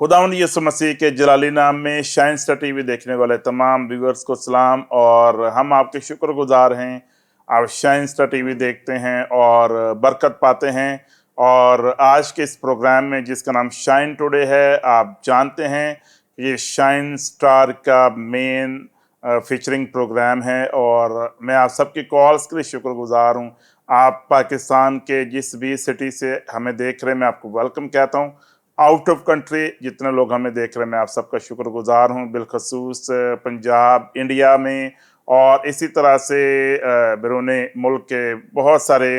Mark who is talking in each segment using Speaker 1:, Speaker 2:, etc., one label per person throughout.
Speaker 1: खुदावंद यीशु मसीह के जलाली नाम में शाइन स्टार टीवी देखने वाले तमाम व्यूअर्स को सलाम। और हम आपके शुक्रगुजार हैं, आप शाइन स्टार टीवी देखते हैं और बरकत पाते हैं। और आज के इस प्रोग्राम में जिसका नाम शाइन टुडे है, आप जानते हैं ये शाइन स्टार का मेन फीचरिंग प्रोग्राम है। और मैं आप सबकी कॉल्स के लिए शुक्रगुजार हूँ। आप पाकिस्तान के जिस भी सिटी से हमें देख रहे हैं, मैं आपको वेलकम कहता हूँ। आउट ऑफ कंट्री जितने लोग हमें देख रहे हैं, मैं आप सबका शुक्रगुजार हूँ, बिलखसूस पंजाब, इंडिया में, और इसी तरह से बैरून मुल्क के बहुत सारे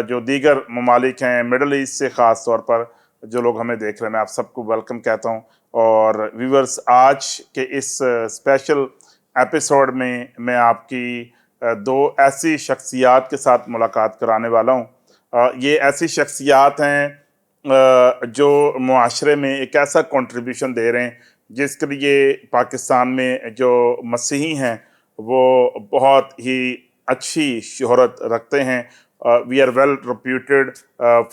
Speaker 1: जो दीगर ममालिक हैं, मिडल ईस्ट से ख़ास तौर पर जो लोग हमें देख रहे हैं, मैं आप सबको वेलकम कहता हूँ। और व्यूवर्स, आज के इस स्पेशल एपिसोड में मैं आपकी दो ऐसी शख्सियात के साथ मुलाकात कराने वाला हूँ। ये ऐसी शख्सियात हैं जो मुआशरे में एक ऐसा कंट्रीब्यूशन दे रहे हैं जिसके लिए पाकिस्तान में जो मसीही हैं वो बहुत ही अच्छी शोहरत रखते हैं। We are well reputed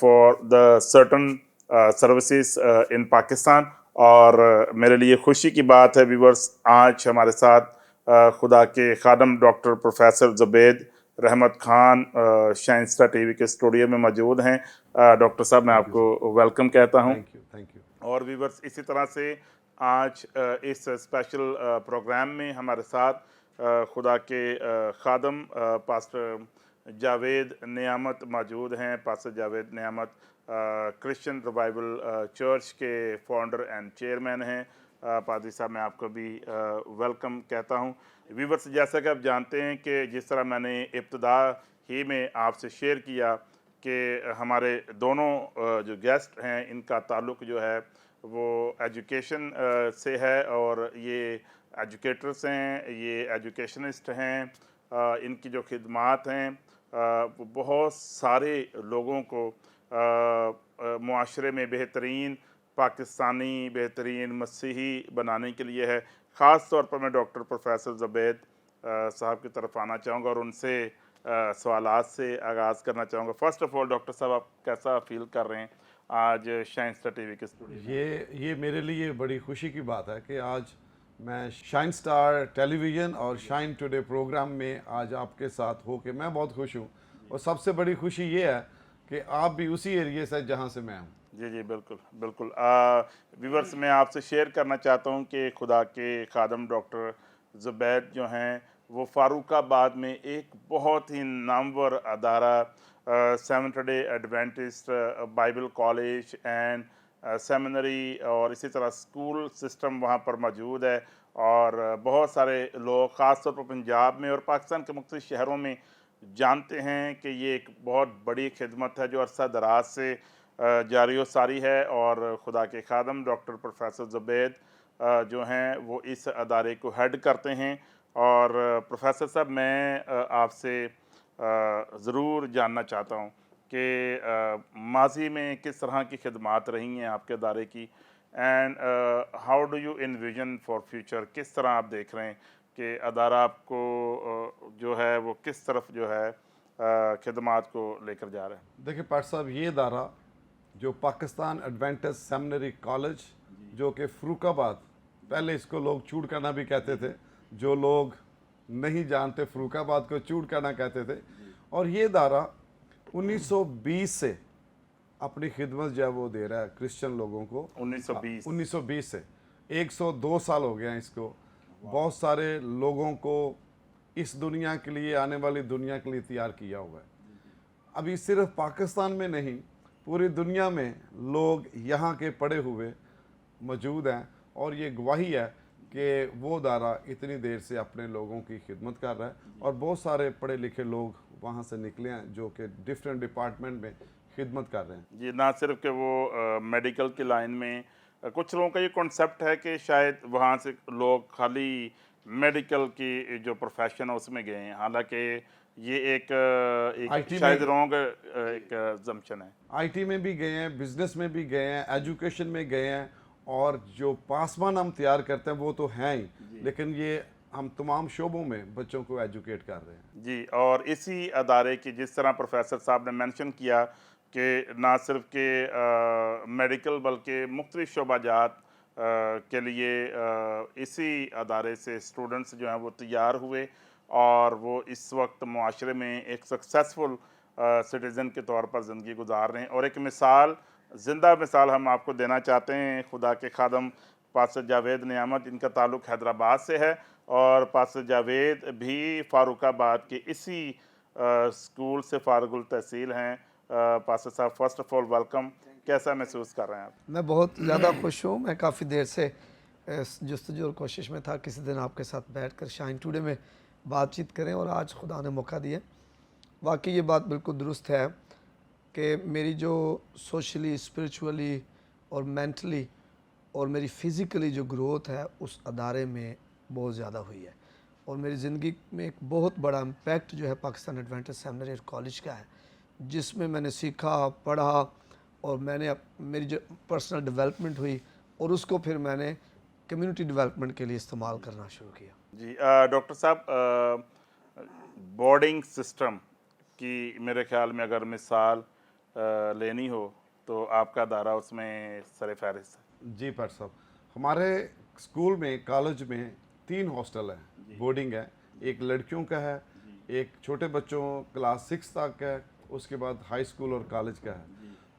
Speaker 1: for the certain services in Pakistan. और मेरे लिए खुशी की बात है व्यूवर्स, आज हमारे साथ खुदा के खादम डॉक्टर प्रोफेसर जुबैद रहमत खान शाइन स्टार टीवी के स्टूडियो में मौजूद हैं। डॉक्टर साहब, मैं आपको वेलकम कहता हूं।
Speaker 2: Thank you.
Speaker 1: और व्यूवर्स, इसी तरह से आज इस स्पेशल प्रोग्राम में हमारे साथ खुदा के खादम पास्टर जावेद नियामत मौजूद हैं। पास्टर जावेद नियामत क्रिश्चियन रिवाइवल चर्च के फाउंडर एंड चेयरमैन हैं। पादरी साहब, मैं आपको भी वेलकम कहता हूं। व्यूवर्स, जैसा कि आप जानते हैं कि जिस तरह मैंने इब्तिदा ही में आपसे शेयर किया कि हमारे दोनों जो गेस्ट हैं, इनका ताल्लुक़ जो है वो एजुकेशन से है, और ये एजुकेटर्स हैं, ये एजुकेशनिस्ट हैं। इनकी जो खिदमात हैं वो बहुत सारे लोगों को मुआशरे में बेहतरीन पाकिस्तानी, बेहतरीन मसीही बनाने के लिए है। ख़ास तौर पर मैं डॉक्टर प्रोफेसर जुबैद साहब की तरफ आना चाहूँगा और उनसे सवालात से आगाज़ करना चाहूँगा। फ़र्स्ट ऑफ़ ऑल डॉक्टर साहब, आप कैसा फ़ील कर रहे हैं आज शाइन स्टार टीवी के स्टूडियो?
Speaker 2: ये मेरे लिए बड़ी खुशी की बात है कि आज मैं शाइन स्टार टेलीविज़न और शाइन टुडे प्रोग्राम में आज आपके साथ हो के मैं बहुत खुश हूँ। और सबसे बड़ी खुशी ये है कि आप भी उसी एरिए से जहाँ से मैं हूँ।
Speaker 1: जी, बिल्कुल बिल्कुल। व्यूवर्स, मैं आपसे शेयर करना चाहता हूँ कि खुदा के खादम डॉक्टर जुबैद जो हैं वो फ़ारुखाबाद में एक बहुत ही नामवर अदारा seventh day Adventist Bible college and seminary और इसी तरह स्कूल सिस्टम वहाँ पर मौजूद है। और बहुत सारे लोग ख़ास तौर पर पंजाब में और पाकिस्तान के मुख्तलिफ शहरों में जानते हैं कि ये एक बहुत बड़ी खिदमत है जो अरसा दराज से जारी व सारी है। और खुदा के खादम डॉक्टर प्रोफेसर जुबैद जो हैं वो इस अदारे को हेड करते हैं। और प्रोफेसर साहब, मैं आपसे ज़रूर जानना चाहता हूँ कि माजी में किस तरह की खिदमात रही हैं आपके अदारे की, and how do you इनविजन for future, किस तरह आप देख रहे हैं कि अदारा आपको जो है वो किस तरफ जो है खिदमात को लेकर जा रहे हैं?
Speaker 2: देखिए पाट साहब, ये अदारा जो पाकिस्तान एडवेंटिस्ट सेमिनरी कॉलेज जो कि फ़ारुखाबाद, पहले इसको लोग चूड़काना भी कहते थे, जो लोग नहीं जानते फ़ारुखाबाद को चूड़काना कहते थे। और ये अदारा 1920 से अपनी खिदमत जो है वो दे रहा है क्रिश्चियन लोगों को। 1920 से 102 साल हो गए हैं इसको। बहुत सारे लोगों को इस दुनिया के लिए, आने वाली दुनिया के लिए तैयार किया हुआ है। अभी सिर्फ पाकिस्तान में नहीं, पूरी दुनिया में लोग यहाँ के पढ़े हुए मौजूद हैं। और ये गवाही है कि वो अदारा इतनी देर से अपने लोगों की खिदमत कर रहा है। और बहुत सारे पढ़े लिखे लोग वहाँ से निकले हैं जो कि डिफरेंट डिपार्टमेंट में खिदमत कर रहे हैं।
Speaker 1: जी, ना सिर्फ कि वो मेडिकल की लाइन में, कुछ लोगों का ये कॉन्सेप्ट है कि शायद वहाँ से लोग खाली मेडिकल की जो प्रोफेशन है उसमें गए हैं, हालांकि ये एक शायद रॉन्ग एक जम्पशन है।
Speaker 2: आईटी में भी गए हैं, बिजनेस में भी गए हैं, एजुकेशन में गए हैं। और जो पासवान हम तैयार करते हैं वो तो हैं ही, लेकिन ये हम तमाम शोबों में बच्चों को एजुकेट कर रहे हैं।
Speaker 1: जी, और इसी अदारे की जिस तरह प्रोफेसर साहब ने मेंशन किया کہ نہ صرف کہ میڈیکل بلکہ مختلف شعبہ جات کے لیے اسی ادارے سے اسٹوڈنٹس جو ہیں وہ تیار ہوئے اور وہ اس وقت معاشرے میں ایک سکسیسفل سٹیزن کے طور پر زندگی گزار رہے ہیں. اور ایک مثال، زندہ مثال ہم آپ کو دینا چاہتے ہیں خدا کے خادم پاسٹر جاوید نعمت، ان کا تعلق حیدرآباد سے ہے اور پاسٹر جاوید بھی فاروق آباد کے اسی اسکول سے فارغ التحصیل ہیں. پاسٹر صاحب، فرسٹ آف آل ویلکم. کیسا محسوس کر رہے ہیں آپ؟
Speaker 3: میں بہت زیادہ خوش ہوں. میں کافی دیر سے جستجو اور کوشش میں تھا کسی دن آپ کے ساتھ بیٹھ کر شائن ٹوڈے میں بات چیت کریں، اور آج خدا نے موقع دیا. واقعی یہ بات بالکل درست ہے کہ میری جو سوشلی، اسپریچولی اور مینٹلی اور میری فزیکلی جو گروتھ ہے اس ادارے میں بہت زیادہ ہوئی ہے، اور میری زندگی میں ایک بہت بڑا امپیکٹ جو ہے پاکستان ایڈوینٹسٹ سیمنری کالج کا ہے، جس میں نے سیکھا، پڑھا، اور میں نے میری جو پرسنل ڈیولپمنٹ ہوئی اور اس کو پھر میں نے کمیونٹی ڈیولپمنٹ کے لیے استعمال کرنا شروع کیا.
Speaker 1: جی ڈاکٹر صاحب، بورڈنگ سسٹم کی میرے خیال میں اگر مثال لینی ہو تو آپ کا ادارہ اس میں سر فہرست ہے.
Speaker 2: جی پر صاحب، ہمارے اسکول میں، کالج میں 3 ہاسٹل ہیں. بورڈنگ ہے، ایک لڑکیوں کا ہے، ایک چھوٹے بچوں کلاس 6 تک ہے، اس کے بعد ہائی اسکول اور کالج کا ہے.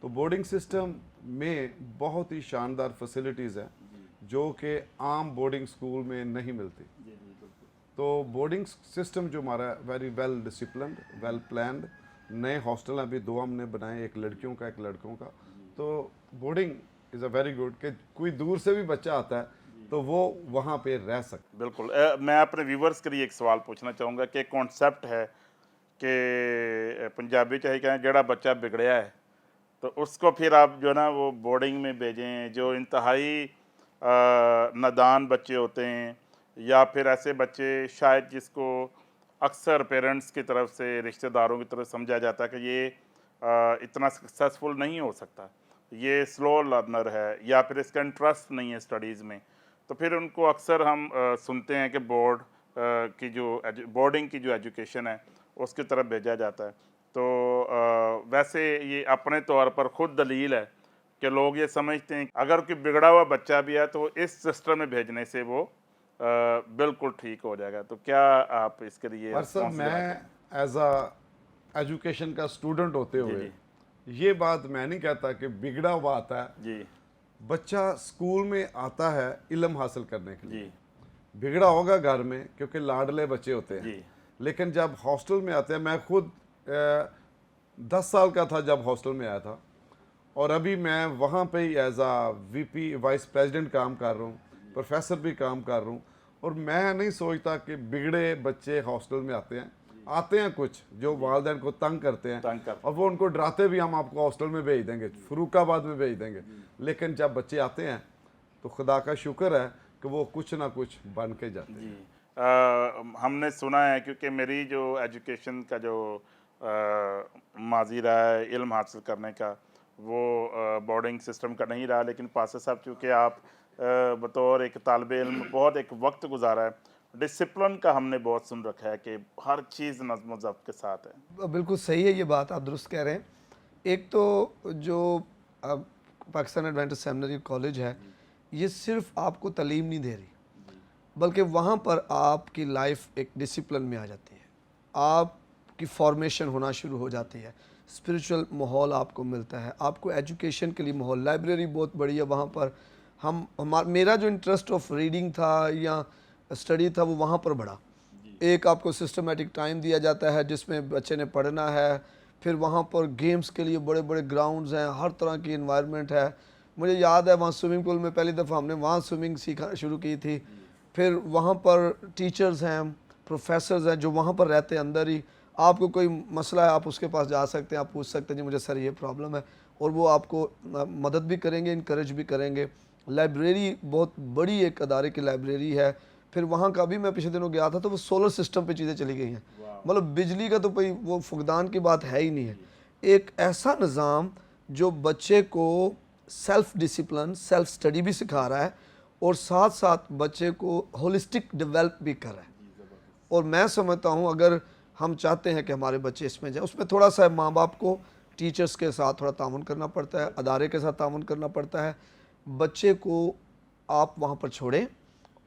Speaker 2: تو بورڈنگ سسٹم میں بہت ہی شاندار فیسلٹیز ہیں جو کہ عام بورڈنگ اسکول میں نہیں ملتی. تو بورڈنگ سسٹم جو ہمارا very well disciplined, well planned. نئے ہاسٹل ابھی 2 ہم نے بنائے، ایک لڑکیوں کا، ایک لڑکوں کا. تو boarding is a very good کہ کوئی دور سے بھی بچہ آتا ہے تو وہ وہاں پہ رہ سکتا.
Speaker 1: بالکل. میں اپنے ویورز کے لیے ایک سوال پوچھنا چاہوں گا کہ کانسیپٹ ہے کہ پنجابی چاہیے کہ جڑا بچہ بگڑیا ہے تو اس کو پھر آپ جو ہے نا وہ بورڈنگ میں بھیجیں، جو انتہائی نادان بچے ہوتے ہیں یا پھر ایسے بچے شاید جس کو اکثر پیرنٹس کی طرف سے، رشتہ داروں کی طرف سمجھا جاتا ہے کہ یہ اتنا سکسیسفل نہیں ہو سکتا، یہ سلو لرنر ہے یا پھر اس کا انٹرسٹ نہیں ہے اسٹڈیز میں، تو پھر ان کو اکثر ہم سنتے ہیں کہ بورڈنگ کی جو ایجوکیشن ہے اس کی طرف بھیجا جاتا ہے. تو ویسے یہ اپنے طور پر خود دلیل ہے کہ لوگ یہ سمجھتے ہیں اگر کوئی بگڑا ہوا بچہ بھی ہے تو اس سسٹم میں بھیجنے سے وہ بالکل ٹھیک ہو جائے گا. تو کیا آپ اس کے لیے
Speaker 2: سر، میں ایز اے ایجوکیشن کا اسٹوڈنٹ ہوتے ہوئے یہ بات میں نہیں کہتا کہ بگڑا ہوا آتا ہے.
Speaker 1: جی،
Speaker 2: بچہ اسکول میں آتا ہے علم حاصل کرنے کے لیے.
Speaker 1: جی،
Speaker 2: بگڑا ہوگا گھر میں کیونکہ لاڈلے بچے ہوتے ہیں،
Speaker 1: جی،
Speaker 2: لیکن جب ہاسٹل میں آتے ہیں، میں خود 10 سال کا تھا جب ہاسٹل میں آیا تھا، اور ابھی میں وہاں پہ ہی as A V P vice president کام کر رہا ہوں، پروفیسر بھی کام کر رہا ہوں. اور میں نہیں سوچتا کہ بگڑے بچے ہاسٹل میں آتے ہیں کچھ جو والدین کو تنگ کرتے ہیں، اور وہ ان کو ڈراتے بھی ہم آپ کو ہاسٹل میں بھیج دیں گے، فاروق آباد میں بھیج دیں گے. لیکن جب بچے آتے ہیں تو خدا کا شکر ہے کہ وہ کچھ نہ کچھ بن کے جاتے ہیں.
Speaker 1: جی. ہم نے سنا ہے کیونکہ میری جو ایجوکیشن کا جو ماضی رہا ہے علم حاصل کرنے کا وہ بورڈنگ سسٹم کا نہیں رہا، لیکن پاسٹر صاحب چونکہ آپ بطور ایک طالب علم بہت ایک وقت گزارا ہے، ڈسپلن کا ہم نے بہت سن رکھا ہے کہ ہر چیز نظم و ضبط کے ساتھ ہے.
Speaker 3: بالکل صحیح ہے، یہ بات آپ درست کہہ رہے ہیں. ایک تو جو پاکستان ایڈوینٹسٹ سیمنری کالج ہے یہ صرف آپ کو تعلیم نہیں دے رہی بلکہ وہاں پر آپ کی لائف ایک ڈسپلن میں آ جاتی ہے، آپ کی فارمیشن ہونا شروع ہو جاتی ہے، اسپریچول ماحول آپ کو ملتا ہے، آپ کو ایجوکیشن کے لیے ماحول، لائبریری بہت بڑی ہے وہاں پر. میرا جو انٹرسٹ آف ریڈنگ تھا یا اسٹڈی تھا وہ وہاں پر بڑھا. ایک آپ کو سسٹمیٹک ٹائم دیا جاتا ہے جس میں بچے نے پڑھنا ہے، پھر وہاں پر گیمز کے لیے بڑے بڑے گراؤنڈز ہیں، ہر طرح کی انوائرمنٹ ہے. مجھے یاد ہے وہاں سوئمنگ پول میں پہلی دفعہ ہم نے وہاں سوئمنگ سیکھا شروع کی تھی. پھر وہاں پر ٹیچرز ہیں، پروفیسرز ہیں جو وہاں پر رہتے ہیں اندر ہی. آپ کو کوئی مسئلہ ہے آپ اس کے پاس جا سکتے ہیں، آپ پوچھ سکتے ہیں جی مجھے سر یہ پرابلم ہے، اور وہ آپ کو مدد بھی کریں گے، انکریج بھی کریں گے. لائبریری بہت بڑی ایک ادارے کی لائبریری ہے. پھر وہاں کا بھی میں پچھلے دنوں گیا تھا تو وہ سولر سسٹم پہ چیزیں چلی گئی ہیں، مطلب بجلی کا تو کوئی وہ فقدان کی بات ہے ہی نہیں ہے. ایک ایسا نظام جو بچے کو سیلف ڈسپلن، سیلف سٹڈی بھی سکھا رہا ہے اور ساتھ ساتھ بچے کو ہولسٹک ڈیولپ بھی کر رہا ہے. اور میں سمجھتا ہوں اگر ہم چاہتے ہیں کہ ہمارے بچے اس میں جائیں، اس میں تھوڑا سا ماں باپ کو टीचर्स के साथ थोड़ा तामुन करना पड़ता है, अदारे के साथ तामुन करना पड़ता है। बच्चे को आप वहाँ पर छोड़ें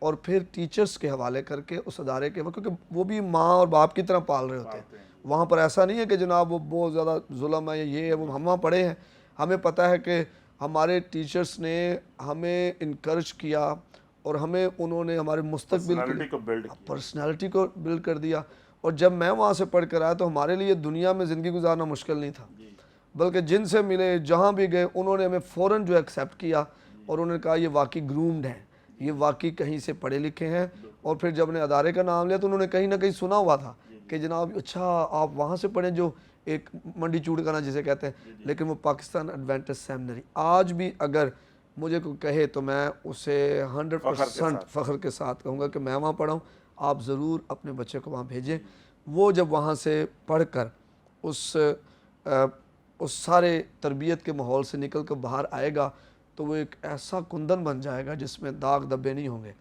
Speaker 3: और फिर टीचर्स के हवाले करके उस अदारे के, क्योंकि वो भी माँ और बाप की तरह पाल रहे होते हैं। वहाँ पर ऐसा नहीं है कि जनाब वो बहुत ज़्यादा जुल्म है, ये है वो। हम वहाँ पढ़े हैं, हमें पता है कि
Speaker 1: हमारे टीचर्स ने हमें इनकरेज किया और हमें उन्होंने हमारे पर्सनालिटी को बिल्ड कर दिया। और जब मैं वहाँ से पढ़ कर आया तो हमारे लिए दुनिया में ज़िंदगी गुजारना मुश्किल नहीं था, बल्कि जिनसे मिले जहाँ भी गए उन्होंने हमें फ़ौरन जो एक्सेप्ट किया और उन्होंने कहा ये वाकई ग्रूम्ड हैं, ये वाकई कहीं से पढ़े लिखे हैं। और फिर जब ने अदारे का नाम लिया तो उन्होंने कहीं ना कहीं सुना हुआ था कि जनाब अच्छा आप वहाँ से पढ़ें, जो एक मंडी चूड़खाना जिसे कहते हैं, लेकिन वो पाकिस्तान एडवेंटिस्ट सेमिनरी। आज भी अगर मुझे कोई कहे तो मैं उसे 100% फ़ख्र के साथ कहूँगा कि मैं वहाँ पढ़ा हूँ, आप ज़रूर अपने बच्चे को वहाँ भेजें। वो जब वहाँ से पढ़कर उस सारे तरबियत के माहौल से निकल कर बाहर आएगा तो वो एक ऐसा कुंदन बन जाएगा जिसमें दाग धब्बे नहीं होंगे,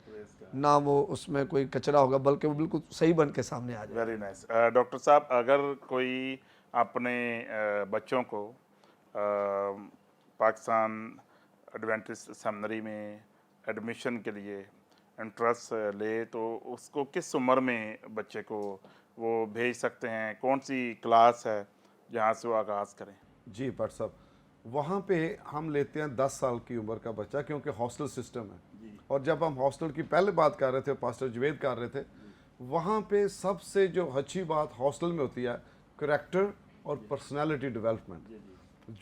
Speaker 1: ना वो उसमें कोई कचरा होगा, बल्कि वो बिल्कुल सही बन के सामने आ जाएगा।
Speaker 4: Very nice. डॉक्टर साहब, अगर कोई अपने बच्चों को पाकिस्तान एडवेंटिस्ट सेमिनरी में एडमिशन के लिए इंटरेस्ट ले तो उसको किस उम्र में बच्चे को वो भेज सकते हैं? कौन सी क्लास है जहाँ से वो आगाज़ करें?
Speaker 2: जी भट्ट साहब, वहाँ पे हम लेते हैं 10 साल की उम्र का बच्चा, क्योंकि हॉस्टल सिस्टम है। और जब हम हॉस्टल की पहले बात कर रहे थे, पास्टर जवेद कर रहे थे, वहाँ पे सबसे जो अच्छी बात हॉस्टल में होती है करैक्टर और पर्सनालिटी डेवलपमेंट।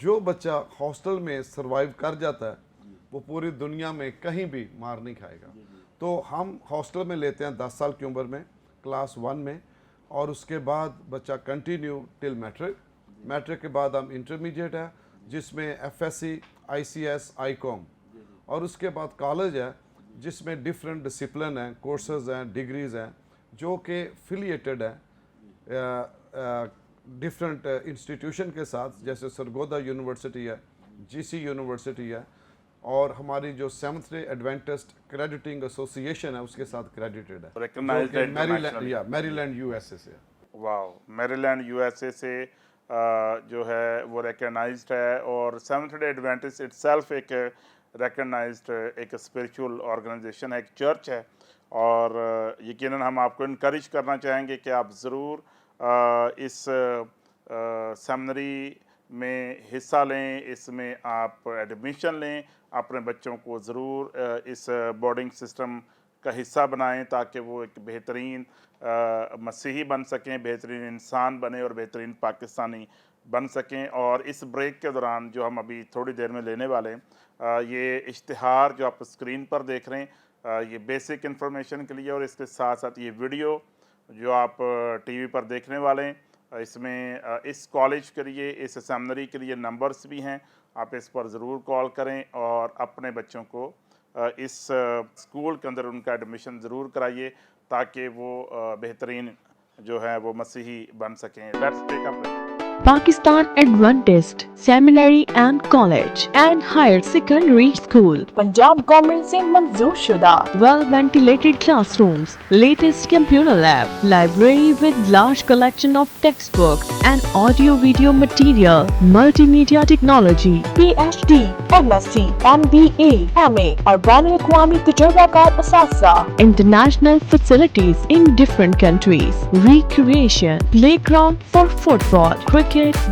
Speaker 2: जो बच्चा हॉस्टल में सरवाइव कर जाता है वो पूरी दुनिया में कहीं भी मार नहीं खाएगा। तो हम हॉस्टल में लेते हैं 10 साल की उम्र में, क्लास 1 में, और उसके बाद बच्चा कंटिन्यू टिल मैट्रिक। मैट्रिक के बाद हम इंटरमीडिएट है जिसमें FSC, ICS, ICOM, और उसके बाद कॉलेज है जिसमें डिफरेंट डिसिप्लिन हैं, कोर्सेज हैं, डिग्रीज़ हैं जो कि एफिलिएटेड है डिफरेंट इंस्टीट्यूशन के साथ, जैसे सरगोदा यूनिवर्सिटी है, GC यूनिवर्सिटी है, और हमारी जो seventh day Adventist crediting association है उसके साथ क्रेडिटेड है, मैरीलैंड USA से।
Speaker 4: वाह, मैरीलैंड USA से जो है वो रिकग्नाइज्ड है, और सेवंथ डे एडवेंटिस्ट इटसेल्फ एक रिकग्नाइज्ड एक स्पिरिचुअल ऑर्गेनाइजेशन है, एक चर्च है। और यकीनन हम आपको इनकरेज करना चाहेंगे कि आप ज़रूर इस सेमिनरी में हिस्सा लें, इसमें आप एडमिशन लें, अपने बच्चों को ज़रूर इस बोर्डिंग सिस्टम का हिस्सा बनाएं ताकि वो एक बेहतरीन मसीही बन सकें, बेहतरीन इंसान बने और बेहतरीन पाकिस्तानी बन सकें। और इस ब्रेक के दौरान जो हम अभी थोड़ी देर में लेने वाले हैं, ये इश्तिहार जो आप स्क्रीन पर देख रहे हैं, ये बेसिक इन्फॉर्मेशन के लिए, और इसके साथ साथ ये वीडियो जो आप TV पर देखने वाले हैं, इसमें इस कॉलेज के लिए, इस सेमिनरी के लिए नंबर्स भी हैं, आप इस पर ज़रूर कॉल करें और अपने बच्चों को इस स्कूल के अंदर उनका एडमिशन ज़रूर कराइए ताकि वो बेहतरीन जो है वो मसीही बन सकें। Let's take a break.
Speaker 5: Pakistan Adventist Seminary and College and Higher Secondary School,
Speaker 6: Punjab government से मंजूर शुदा,
Speaker 5: well ventilated classrooms, latest computer lab, library with large collection of textbooks and audio video material, multimedia technology,
Speaker 6: PhD, MSc, MBA, MA और बैनुल अक़वामी तजुर्बाकार असातिज़ा,
Speaker 5: international facilities in different countries, recreation, playground for football, cricket,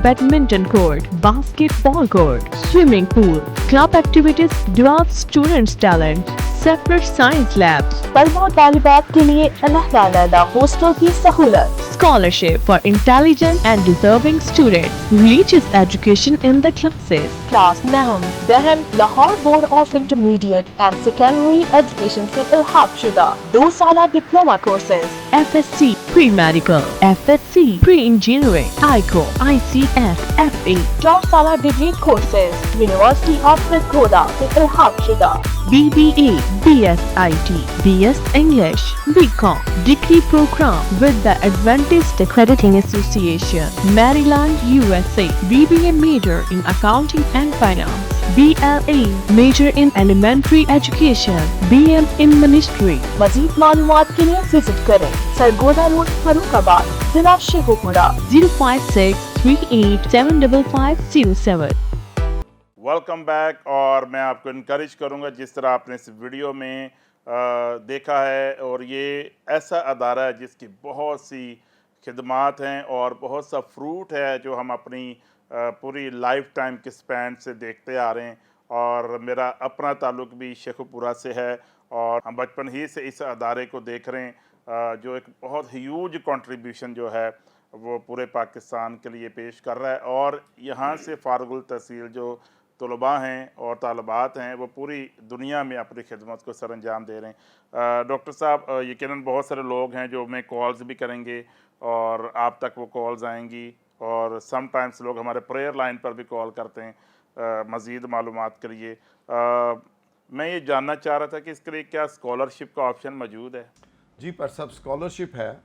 Speaker 5: badminton court, basketball court, swimming pool, club activities develop students' talent, separate science labs,
Speaker 6: तलबा तालिबात के लिए अलग-अलग hostel की सहूलत,
Speaker 5: scholarship for intelligent and deserving students, religious education in the classes,
Speaker 6: class नहम, दहम, Lahore board of intermediate and secondary education से इल्हाक शुदा 2 साला diploma courses,
Speaker 5: FSC pre-medical, FSC pre-engineering, ICO, ICS, FA,
Speaker 6: 4 साला degree courses, university of Sargodha से इल्हाक शुदा,
Speaker 5: BBA, BSIT, BS English, BCom, degree program with the Adventist Accrediting Association, Maryland, USA, BBA major in accounting and finance, BLA, Major in Elementary Education, BM in Ministry.
Speaker 6: मजीद मालूमात के लिए visit करें Sargodha road Farrukhabad जिला Sheikhupura
Speaker 5: 05638755507.
Speaker 1: Welcome back. और मैं आपको encourage करूंगा, जिस तरह आपने इस वीडियो में देखा है, और ये ऐसा अदारा है जिसकी बहुत सी खिदमात हैं और बहुत सा फ्रूट है जो हम अपनी पूरी लाइफ टाइम के स्पैन से देखते आ रहे हैं। और मेरा अपना ताल्लुक़ भी शेखुपुरा से है और हम बचपन ही से इस अदारे को देख रहे हैं, जो एक बहुत ह्यूज कंट्रीब्यूशन जो है वो पूरे पाकिस्तान के लिए पेश कर रहा है। और यहाँ से फारगुल तहसील जो तलबा हैं और तालबात हैं वो पूरी दुनिया में अपनी खिदमत को सर अंजाम दे रहे हैं। डॉक्टर साहब, यकीनन बहुत सारे लोग हैं जो हमें कॉल्स भी करेंगे और आप तक वो कॉल्स आएंगी, और समटाइम्स लोग हमारे प्रेयर लाइन पर भी कॉल करते हैं मज़ीद मालूमात के लिए। मैं ये जानना चाह रहा था कि इसके लिए क्या स्कॉलरशिप का ऑप्शन मौजूद है?
Speaker 2: जी पर सब स्कॉलरशिप है।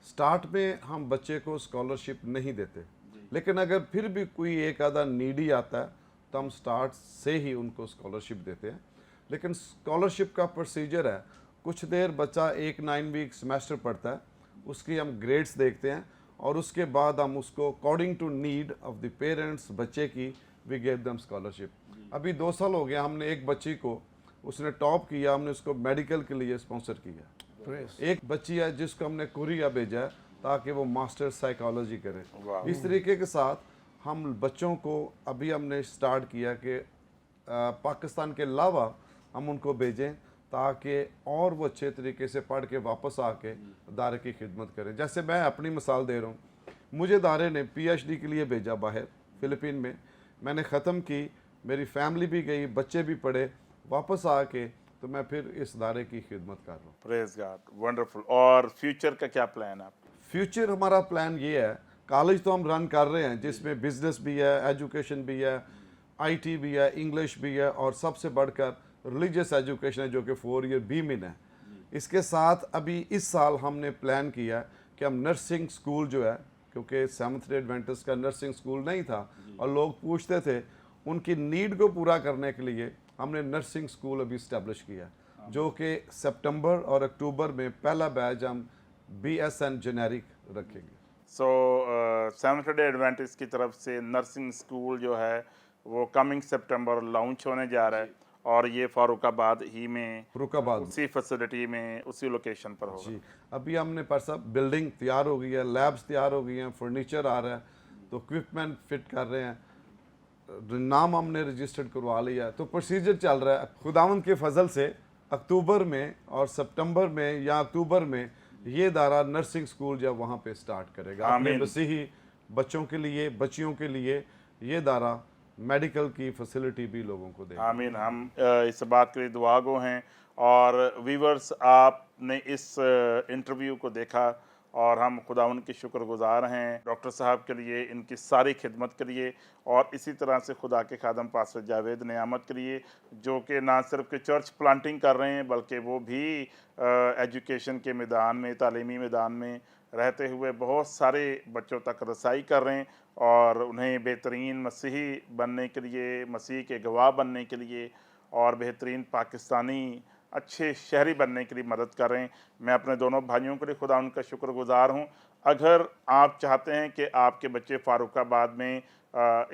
Speaker 2: स्टार्ट में हम बच्चे को स्कॉलरशिप नहीं देते, लेकिन अगर फिर भी कोई एक आधा नीडी आता है तो हम स्टार्ट से ही उनको स्कॉलरशिप देते हैं। लेकिन स्कॉलरशिप का प्रोसीजर है, कुछ देर बच्चा 9 वीक सेमेस्टर पढ़ता है, उसकी हम ग्रेड्स देखते हैं और उसके बाद हम उसको according to need of the parents बच्चे की वी गेव देम स्कॉलरशिप। अभी 2 साल हो गया, हमने एक बच्ची को, उसने टॉप किया, हमने उसको मेडिकल के लिए स्पॉन्सर किया। एक बच्ची है जिसको हमने कोरिया भेजा है ताकि वो मास्टर साइकोलॉजी करे। इस तरीके के साथ हम बच्चों को अभी हमने स्टार्ट किया कि पाकिस्तान के अलावा हम उनको भेजें ताकि और वो अच्छे तरीके से पढ़ के वापस आके अदारे की खिदमत करें। जैसे मैं अपनी मिसाल दे रहा हूँ, मुझे अदारे ने PhD के लिए भेजा बाहर फ़िलिपीन में, मैंने ख़त्म की, मेरी फैमिली भी गई, बच्चे भी पढ़े, वापस आके तो मैं फिर इस अदारे की खिदमत कर रहा हूँ।
Speaker 1: Praise God, wonderful. और फ्यूचर का क्या प्लान है आपका?
Speaker 2: फ्यूचर हमारा प्लान ये है, कॉलेज तो हम रन कर रहे हैं जिसमें बिजनेस भी है, एजुकेशन भी है, IT भी है, इंग्लिश भी है, और सबसे बढ़कर रिलीजियस एजुकेशन है जो कि 4 ईयर BMin है। इसके साथ अभी इस साल हमने प्लान किया कि हम नर्सिंग स्कूल जो है, क्योंकि सेवंथ डे एडवेंटिस्ट का नर्सिंग स्कूल नहीं था और लोग पूछते थे, उनकी नीड को पूरा करने के लिए हमने नर्सिंग स्कूल अभी इस्टेब्लिश किया, जो कि सितंबर और अक्टूबर में पहला बैच हम BSN जेनेरिक रखेंगे।
Speaker 1: सो सेवंथ डे एडवेंटिस्ट की तरफ से नर्सिंग स्कूल जो है वो कमिंग सितंबर लॉन्च होने जा रहा है, और ये फारुखाबाद ही में,
Speaker 2: फरुखाबाद
Speaker 1: उसी फैसिलिटी में, उसी लोकेशन पर होगा।
Speaker 2: जी, अभी हमने पर सब बिल्डिंग तैयार हो गई है, लैब्स तैयार हो गई हैं, फर्नीचर आ रहा है, तो इक्विपमेंट फिट कर रहे हैं, नाम हमने रजिस्टर्ड करवा लिया, तो प्रोसीजर चल रहा है। खुदावंद के फजल से अक्टूबर में और सितंबर में या अक्टूबर में ये दारा नर्सिंग स्कूल जब वहाँ पे स्टार्ट करेगा अपने मसीही बच्चों के लिए, बच्चियों के लिए ये दारा मेडिकल की फैसिलिटी भी लोगों को देगा।
Speaker 1: आमीन। हम इस बात के लिए दुआगो हैं। और वीवर्स, आपने इस इंटरव्यू को देखा और हम खुदावन के शुक्रगुजार हैं डॉक्टर साहब के लिए, इनकी सारी खिदमत के लिए, और इसी तरह से खुदा के खादम पास्टर जावेद नियामत के लिए, जो कि ना सिर्फ के चर्च प्लांटिंग कर रहे हैं बल्कि वो भी एजुकेशन के मैदान में, तालीमी मैदान में रहते हुए बहुत सारे बच्चों तक रसाई कर रहे हैं और उन्हें बेहतरीन मसीही बनने के लिए, मसीह के गवाह बनने के लिए और बेहतरीन पाकिस्तानी अच्छे शहरी बनने के लिए मदद कर रहे हैं। मैं अपने दोनों भाइयों के लिए खुदा उनका शुक्रगुजार हूँ। अगर आप चाहते हैं कि आपके बच्चे फारुखाबाद में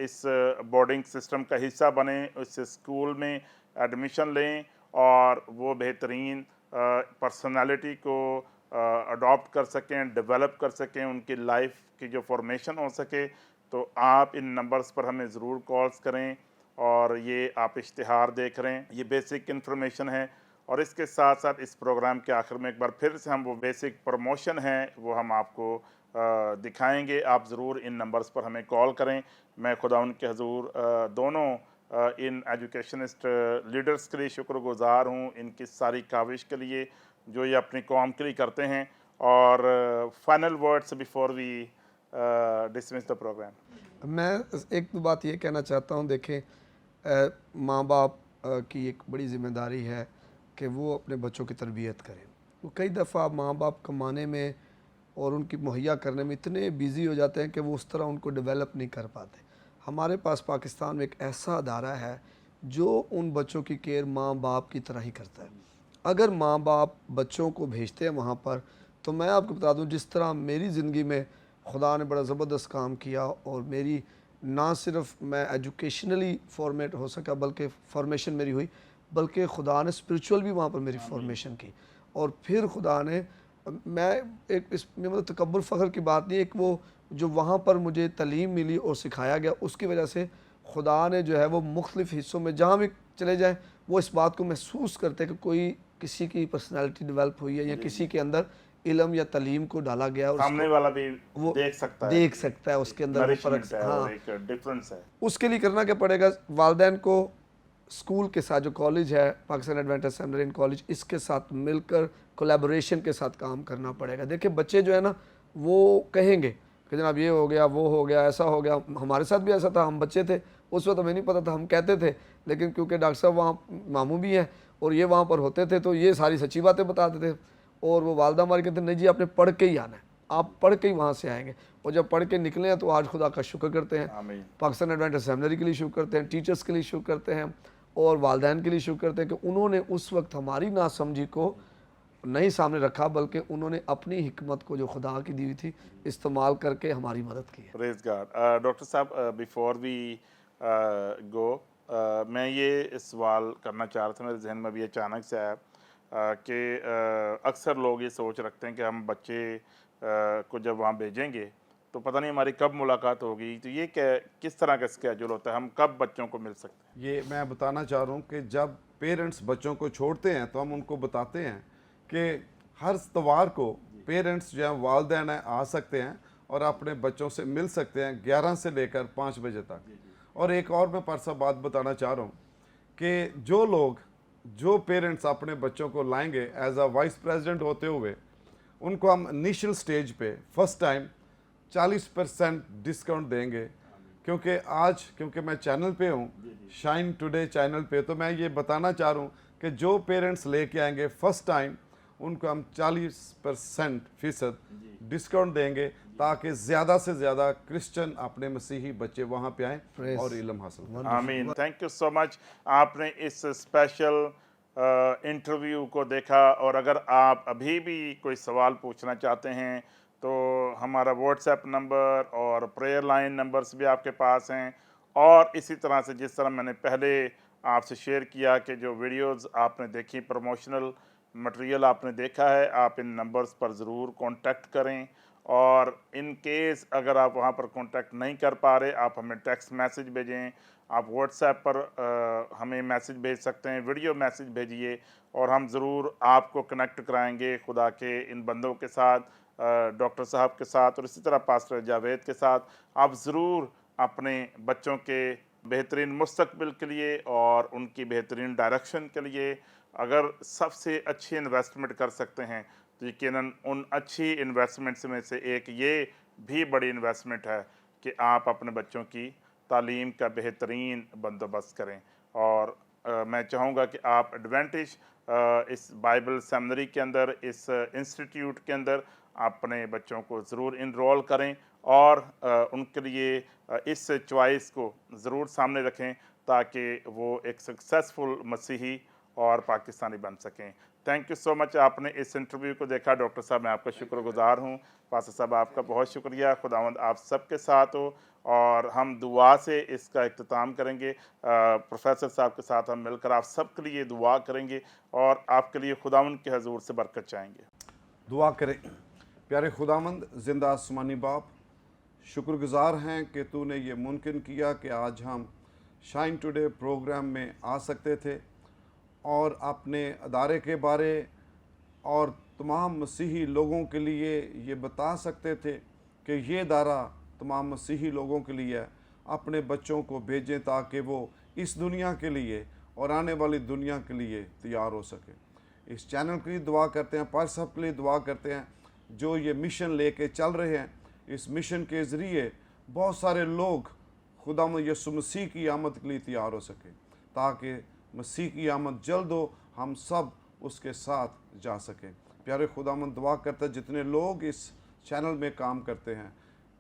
Speaker 1: इस बोर्डिंग सिस्टम का हिस्सा बने, इस स्कूल में एडमिशन लें और वो बेहतरीन पर्सनालिटी को अडॉप्ट कर सकें, डेवलप कर सकें, उनकी लाइफ की जो फॉर्मेशन हो सके, तो आप इन नंबर्स पर हमें ज़रूर कॉल्स करें। और ये आप इश्तिहार देख रहे हैं, ये बेसिक इन्फॉर्मेशन है। और इसके साथ साथ इस प्रोग्राम के आखिर में एक बार फिर से हम वो बेसिक प्रमोशन है वो हम आपको दिखाएंगे। आप ज़रूर इन नंबर्स पर हमें कॉल करें। मैं खुदा उनके हजूर दोनों इन एजुकेशनिस्ट लीडर्स के लिए शुक्रगुजार हूँ, इनकी सारी काविश के लिए जो ये अपनी कौम के लिए करते हैं। और final words before we dismiss the programme.
Speaker 3: मैं एक तो बात ये कहना चाहता हूँ, देखें माँ बाप की एक बड़ी ज़िम्मेदारी है कि वो अपने बच्चों की तरबियत करें। वो कई दफ़ा माँ बाप कमाने में और उनकी मुहैया करने में इतने बिज़ी हो जाते हैं कि वो उस तरह उनको डेवलप नहीं कर पाते। हमारे पास पाकिस्तान में एक ऐसा अदारा है جو ان بچوں کی کیئر ماں باپ کی طرح ہی کرتا ہے. اگر ماں باپ بچوں کو بھیجتے ہیں وہاں پر, تو میں آپ کو بتا دوں جس طرح میری زندگی میں خدا نے بڑا زبردست کام کیا, اور میری نہ صرف میں ایجوکیشنلی فارمیٹ ہو سکا بلکہ فارمیشن میری ہوئی, بلکہ خدا نے اسپریچول بھی وہاں پر میری فارمیشن کی. اور پھر خدا نے, میں ایک اس میں مطلب تکبر فخر کی بات نہیں, ایک وہ جو وہاں پر مجھے تعلیم ملی اور سکھایا گیا, اس کی وجہ سے خدا نے جو ہے وہ مختلف حصوں میں جہاں بھی چلے جائیں وہ اس بات کو محسوس کرتے کہ کوئی کسی کی پرسنالٹی ڈیولپ ہوئی ہے یا کسی کے اندر علم یا تعلیم کو ڈالا گیا, اور
Speaker 1: سامنے والا بھی
Speaker 3: وہ
Speaker 1: دیکھ سکتا ہے
Speaker 3: اس کے اندر وہ فرق.
Speaker 1: ہے اور ایک ڈفرنس ہے.
Speaker 3: اس کے لیے کرنا کیا پڑے گا, والدین کو اسکول کے ساتھ, جو کالج ہے پاکستان ایڈوینٹسٹ سیمنری کالج, اس کے ساتھ مل کر کولیبوریشن کے ساتھ کام کرنا پڑے گا. دیکھیں بچے جو ہے نا وہ کہیں گے کہ جناب یہ ہو گیا, وہ ہو گیا, ایسا ہو گیا. ہمارے ساتھ بھی ایسا تھا, ہم بچے تھے اس وقت ہمیں نہیں پتہ تھا, ہم کہتے تھے, لیکن کیونکہ ڈاکٹر صاحب وہاں ماموں بھی ہیں اور یہ وہاں پر ہوتے تھے تو یہ ساری سچی باتیں بتاتے تھے. اور وہ والدہ ہماری کہتے ہیں نہیں جی آپ نے پڑھ کے ہی آنا ہے, آپ پڑھ کے ہی وہاں سے آئیں گے. اور جب پڑھ کے نکلے ہیں تو آج خدا کا شکر کرتے ہیں, پاکستان ایڈوینٹسٹ سیمنری کے لیے شکر کرتے ہیں, ٹیچرز کے لیے شکر کرتے ہیں, اور والدین کے لیے شکر کرتے ہیں کہ انہوں نے اس وقت ہماری ناسمجھی کو نہیں سامنے رکھا, بلکہ انہوں نے اپنی حکمت کو جو خدا کی دی ہوئی تھی استعمال کر کے ہماری مدد کی ہے.
Speaker 1: پریز گاڈ. ڈاکٹر صاحب بیفور وی گو, میں یہ سوال کرنا چاہ رہا تھا, میرے ذہن میں بھی اچانک سے آیا کہ اکثر لوگ یہ سوچ رکھتے ہیں کہ ہم بچے کو جب وہاں بھیجیں گے تو پتہ نہیں ہماری کب ملاقات ہوگی, تو یہ کس طرح کا اسکیجول ہوتا ہے, ہم کب بچوں کو مل سکتے ہیں؟
Speaker 2: یہ میں بتانا چاہ رہا ہوں کہ جب پیرنٹس بچوں کو چھوڑتے ہیں تو ہم ان کو بتاتے ہیں کہ ہر اتوار کو پیرنٹس جو ہیں والدین ہیں آ سکتے ہیں اور اپنے بچوں سے مل سکتے ہیں 11 سے لے کر 5 بجے تک. اور ایک اور میں پرسا بات بتانا چاہ رہا ہوں کہ جو پیرنٹس اپنے بچوں کو لائیں گے ایز اے وائس پریزیڈنٹ ہوتے ہوئے, ان کو ہم انیشل سٹیج پہ فرسٹ ٹائم 40% ڈسکاؤنٹ دیں گے. کیونکہ میں چینل پہ ہوں, شائن ٹوڈے چینل پہ, تو میں یہ بتانا چاہ رہا ہوں کہ جو پیرنٹس لے کے آئیں گے فرسٹ ٹائم ان کو ہم 40% ڈسکاؤنٹ دیں گے تاکہ زیادہ سے زیادہ کرسچن اپنے مسیحی بچے وہاں پہ آئیں اور علم حاصل کریں.
Speaker 1: آمین. تھینک یو سو مچ. آپ نے اس اسپیشل انٹرویو کو دیکھا, اور اگر آپ ابھی بھی کوئی سوال پوچھنا چاہتے ہیں تو ہمارا واٹس ایپ نمبر اور پریئر لائن نمبرز بھی آپ کے پاس ہیں. اور اسی طرح سے جس طرح میں نے پہلے آپ سے شیئر کیا کہ جو ویڈیوز آپ نے دیکھی, پروموشنل مٹیریل آپ نے دیکھا ہے, آپ ان نمبرز پر ضرور کانٹیکٹ کریں. اور ان کیس اگر آپ وہاں پر کانٹیکٹ نہیں کر پا رہے, آپ ہمیں ٹیکسٹ میسج بھیجیں, آپ واٹس ایپ پر ہمیں میسج بھیج سکتے ہیں, ویڈیو میسج بھیجیے, اور ہم ضرور آپ کو کنیکٹ کرائیں گے خدا کے ان بندوں کے ساتھ, ڈاکٹر صاحب کے ساتھ, اور اسی طرح پاسٹر جاوید کے ساتھ. آپ ضرور اپنے بچوں کے بہترین مستقبل کے لیے اور ان کی بہترین ڈائریکشن کے لیے اگر سب سے اچھی انویسٹمنٹ کر سکتے ہیں تو یقیناً ان اچھی انویسٹمنٹس میں سے ایک یہ بھی بڑی انویسٹمنٹ ہے کہ آپ اپنے بچوں کی تعلیم کا بہترین بندوبست کریں. اور میں چاہوں گا کہ آپ ایڈوینٹج اس بائبل سیمنری کے اندر, اس انسٹیٹیوٹ کے اندر اپنے بچوں کو ضرور انرول کریں اور ان کے لیے اس چوائس کو ضرور سامنے رکھیں تاکہ وہ ایک سکسیسفل مسیحی اور پاکستانی بن سکیں. تھینک یو سو مچ. آپ نے اس انٹرویو کو دیکھا. ڈاکٹر صاحب میں آپ کا شکر گزار ہوں. پاسٹر صاحب آپ کا بہت شکریہ. خداوند آپ سب کے ساتھ ہو, اور ہم دعا سے اس کا اختتام کریں گے. پروفیسر صاحب کے ساتھ ہم مل کر آپ سب کے لیے دعا کریں گے اور آپ کے لیے خداوند کے حضور سے برکت چاہیں گے.
Speaker 2: دعا کریں. پیارے خداوند زندہ آسمانی باپ, شکر گزار ہیں کہ تو نے یہ ممکن کیا کہ آج ہم شائن ٹوڈے پروگرام میں آ سکتے تھے اور اپنے ادارے کے بارے اور تمام مسیحی لوگوں کے لیے یہ بتا سکتے تھے کہ یہ ادارہ تمام مسیحی لوگوں کے لیے اپنے بچوں کو بھیجیں تاکہ وہ اس دنیا کے لیے اور آنے والی دنیا کے لیے تیار ہو سکے. اس چینل کے لیے دعا کرتے ہیں, پار صاحب کے لیے دعا کرتے ہیں جو یہ مشن لے کے چل رہے ہیں. اس مشن کے ذریعے بہت سارے لوگ خداوند یسوع مسیح کی آمد کے لیے تیار ہو سکے تاکہ مسیح کی آمد جلد ہو, ہم سب اس کے ساتھ جا سکیں. پیارے خداوند دعا کرتا ہے جتنے لوگ اس چینل میں کام کرتے ہیں,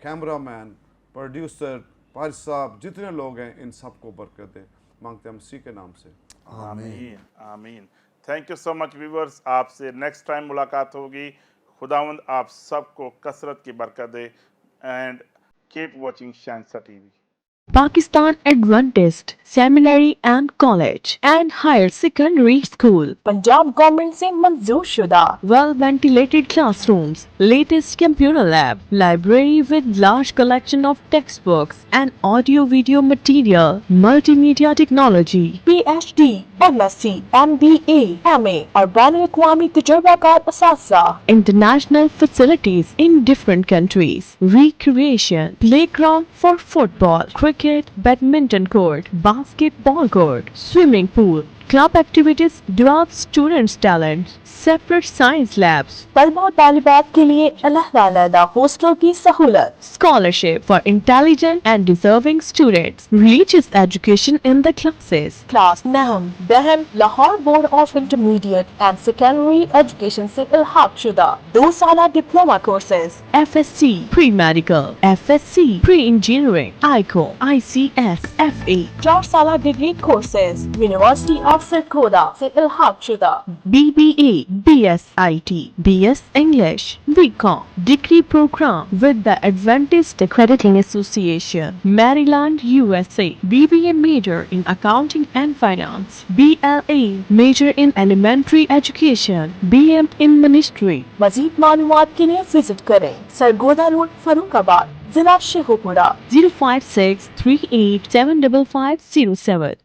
Speaker 2: کیمرہ مین, پروڈیوسر, پار صاحب, جتنے لوگ ہیں ان سب کو برکت دے. मांगते हम उसी के नाम से।
Speaker 1: आमीन आमीन। Thank you so much viewers, आपसे नेक्स्ट टाइम मुलाकात होगी। खुदावंद आप सबको कसरत की बरकत दे and keep watching Shahenshah TV.
Speaker 5: Pakistan Adventist Seminary and College and Higher Secondary School.
Speaker 6: Punjab government से मंजूर शुदा,
Speaker 5: Well ventilated classrooms, latest computer lab, library with large collection of textbooks and audio video material, multimedia technology,
Speaker 6: PhD, MSc, MBA, MA और बैनुल-अक़वामी तजुर्बाकार असातिज़ा,
Speaker 5: international facilities in different countries, recreation, playground for football, cricket, badminton court, basketball court, swimming pool, club activities develop students' talents, separate science labs,
Speaker 6: तलबा और तालिबात के लिए अलग-अलग hostel की सहूलत,
Speaker 5: scholarship for intelligent and deserving students, religious education in the classes,
Speaker 6: class नहम बहम Lahore board of intermediate and secondary education से इल्हाक शुदा 2 साला diploma courses,
Speaker 5: FSc pre-medical, FSc pre-engineering, ICO, ICS, FA,
Speaker 6: 4 साला degree courses, university of Sargodha से इल्हाक शुदा,
Speaker 5: BBA, BSIT, BS English, BCom, degree program with the Adventist Accrediting Association, Maryland, USA, BBA major in accounting and finance, BLA major in elementary education, BM in ministry.
Speaker 6: मजीद मालूमात के लिए visit करें Sargodha road Farrukhabad, जिला शेखोपुरा।
Speaker 5: 05638 75507